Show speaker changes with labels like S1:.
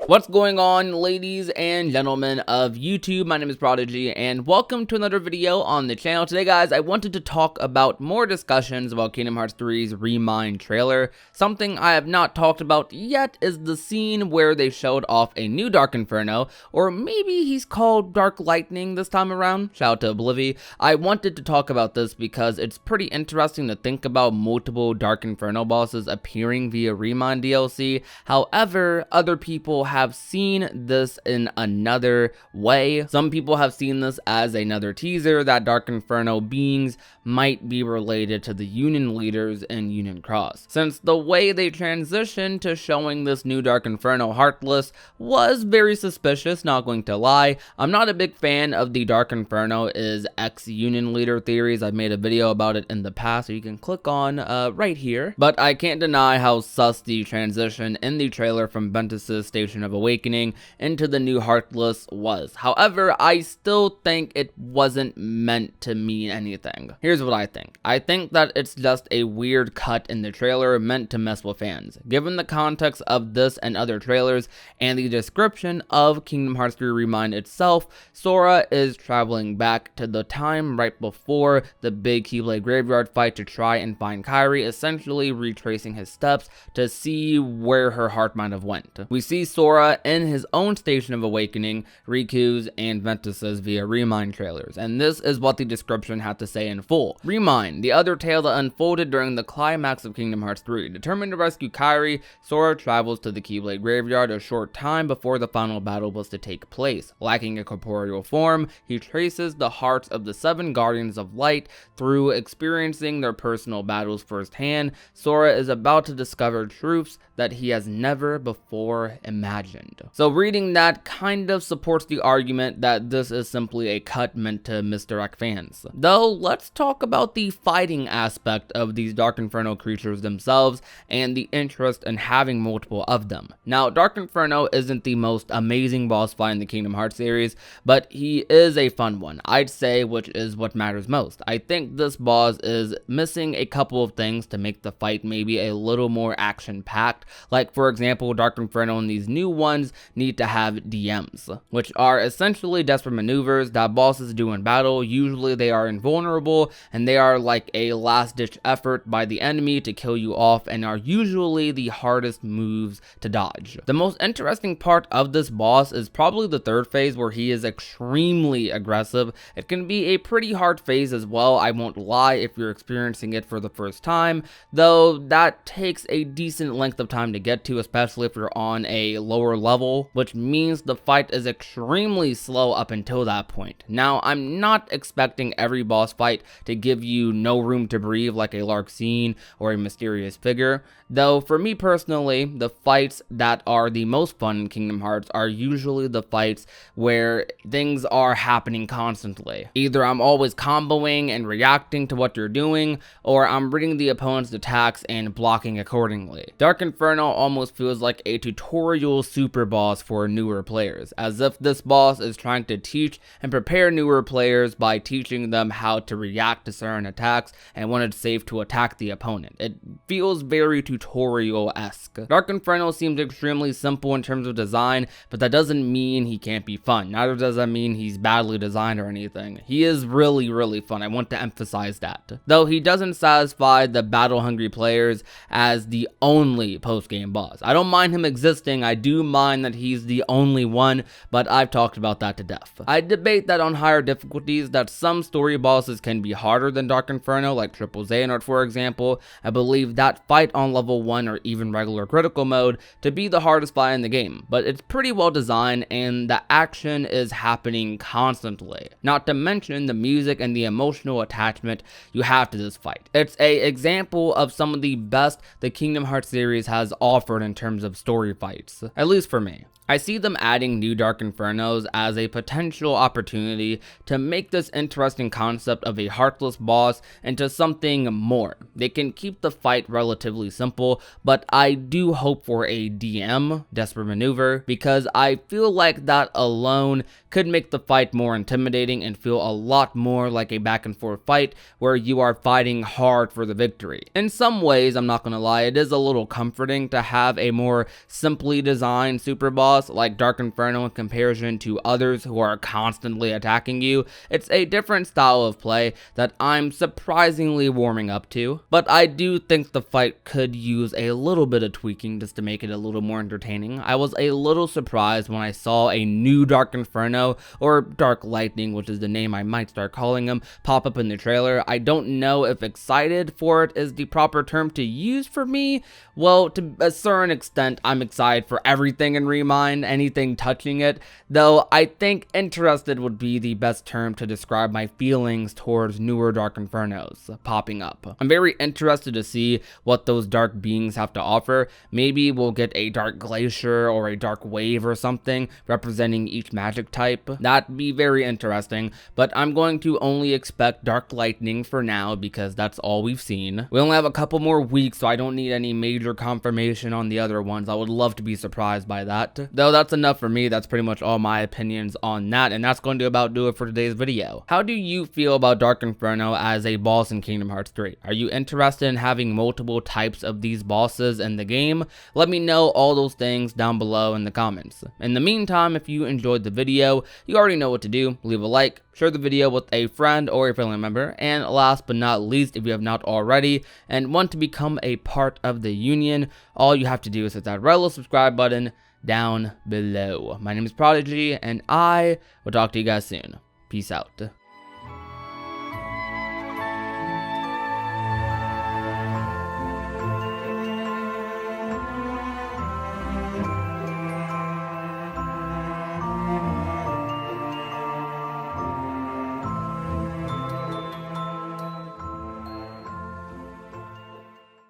S1: What's going on, ladies and gentlemen of YouTube? My name is Prodigy and welcome to another video on the channel. Today, guys, I wanted to talk about more discussions about Kingdom Hearts 3's ReMIND trailer. Something I have not talked about yet is the scene where they showed off a new Dark Inferno, or maybe he's called Dark Lightning this time around. Shout out to Oblivion. I wanted to talk about this because it's pretty interesting to think about multiple Dark Inferno bosses appearing via ReMIND DLC. However, other people have seen this in another way. Some people have seen this as another teaser that Dark Inferno beings might be related to the Union leaders in Union Cross, since the way they transitioned to showing this new Dark Inferno Heartless was very suspicious, not going to lie. I'm not a big fan of the Dark Inferno is ex-Union leader theories. I've made a video about it in the past, so you can click on right here. But I can't deny how sus the transition in the trailer from Ventus's Station of Awakening into the new Heartless was. However, I still think it wasn't meant to mean anything. Here's what I think. I think that it's just a weird cut in the trailer meant to mess with fans. Given the context of this and other trailers and the description of Kingdom Hearts 3 ReMIND itself, Sora is traveling back to the time right before the big Keyblade graveyard fight to try and find Kairi, essentially retracing his steps to see where her heart might have went. We see Sora in his own Station of Awakening, Riku's, and Ventus's via ReMIND trailers, and this is what the description had to say in full. ReMIND, the other tale that unfolded during the climax of Kingdom Hearts 3. Determined to rescue Kairi, Sora travels to the Keyblade graveyard a short time before the final battle was to take place. Lacking a corporeal form, he traces the hearts of the 7 Guardians of Light through experiencing their personal battles firsthand. Sora is about to discover truths that he has never before imagined. So reading that kind of supports the argument that this is simply a cut meant to misdirect fans. Though, let's talk about the fighting aspect of these Dark Inferno creatures themselves and the interest in having multiple of them. Now, Dark Inferno isn't the most amazing boss fight in the Kingdom Hearts series, but he is a fun one, I'd say, which is what matters most. I think this boss is missing a couple of things to make the fight maybe a little more action-packed. Like, for example, Dark Inferno and these new ones need to have DMs, which are essentially desperate maneuvers that bosses do in battle. Usually they are invulnerable, and they are like a last-ditch effort by the enemy to kill you off, and are usually the hardest moves to dodge. The most interesting part of this boss is probably the third phase, where he is extremely aggressive. It can be a pretty hard phase as well, I won't lie, if you're experiencing it for the first time, though that takes a decent length of time to get to, especially if you're on a lower level, which means the fight is extremely slow up until that point. Now, I'm not expecting every boss fight to give you no room to breathe like a Larxene or a mysterious figure, though for me personally, the fights that are the most fun in Kingdom Hearts are usually the fights where things are happening constantly. Either I'm always comboing and reacting to what you're doing, or I'm reading the opponent's attacks and blocking accordingly. Dark Inferno almost feels like a tutorial super boss for newer players, as if this boss is trying to teach and prepare newer players by teaching them how to react to certain attacks and when it's safe to attack the opponent. It feels very tutorial-esque. Dark Inferno seems extremely simple in terms of design, but that doesn't mean he can't be fun. Neither does that mean he's badly designed or anything. He is really fun, I want to emphasize that. Though he doesn't satisfy the battle-hungry players as the only post-game boss. I don't mind him existing, I do mind that he's the only one, but I've talked about that to death. I debate that on higher difficulties that some story bosses can be harder than Dark Inferno, like Triple Xehanort for example. I believe that fight on level 1 or even regular critical mode to be the hardest fight in the game, but it's pretty well designed and the action is happening constantly. Not to mention the music and the emotional attachment you have to this fight. It's an example of some of the best the Kingdom Hearts series has offered in terms of story fights, at least for me. I see them adding new Dark Infernos as a potential opportunity to make this interesting concept of a heartless boss into something more. They can keep the fight relatively simple, but I do hope for a DM, Desperate Maneuver, because I feel like that alone could make the fight more intimidating and feel a lot more like a back and forth fight where you are fighting hard for the victory. In some ways, I'm not gonna lie, it is a little comforting to have a more simply designed super boss boss like Dark Inferno in comparison to others who are constantly attacking you. It's a different style of play that I'm surprisingly warming up to, but I do think the fight could use a little bit of tweaking just to make it a little more entertaining. I was a little surprised when I saw a new Dark Inferno, or Dark Lightning, which is the name I might start calling him, pop up in the trailer. I don't know if excited for it is the proper term to use for me. Well, to a certain extent, I'm excited for everything in ReMIND, anything touching it, though I think interested would be the best term to describe my feelings towards newer Dark Infernos popping up. I'm very interested to see what those dark beings have to offer. Maybe we'll get a Dark Glacier or a Dark Wave or something representing each magic type. That'd be very interesting, but I'm going to only expect Dark Lightning for now because that's all we've seen. We only have a couple more weeks, so I don't need any major confirmation on the other ones. I would love to be surprised by that. Though that's enough for me. That's pretty much all my opinions on that, and that's going to about do it for today's video. How do you feel about Dark Inferno as a boss in Kingdom Hearts 3? Are you interested in having multiple types of these bosses in the game? Let me know all those things down below in the comments. In the meantime, if you enjoyed the video, you already know what to do. Leave a like, share the video with a friend or a family member, and last but not least, if you have not already and want to become a part of the union, all you have to do is hit that red little subscribe button down below. My name is Prodigy, and I will talk to you guys soon. Peace out.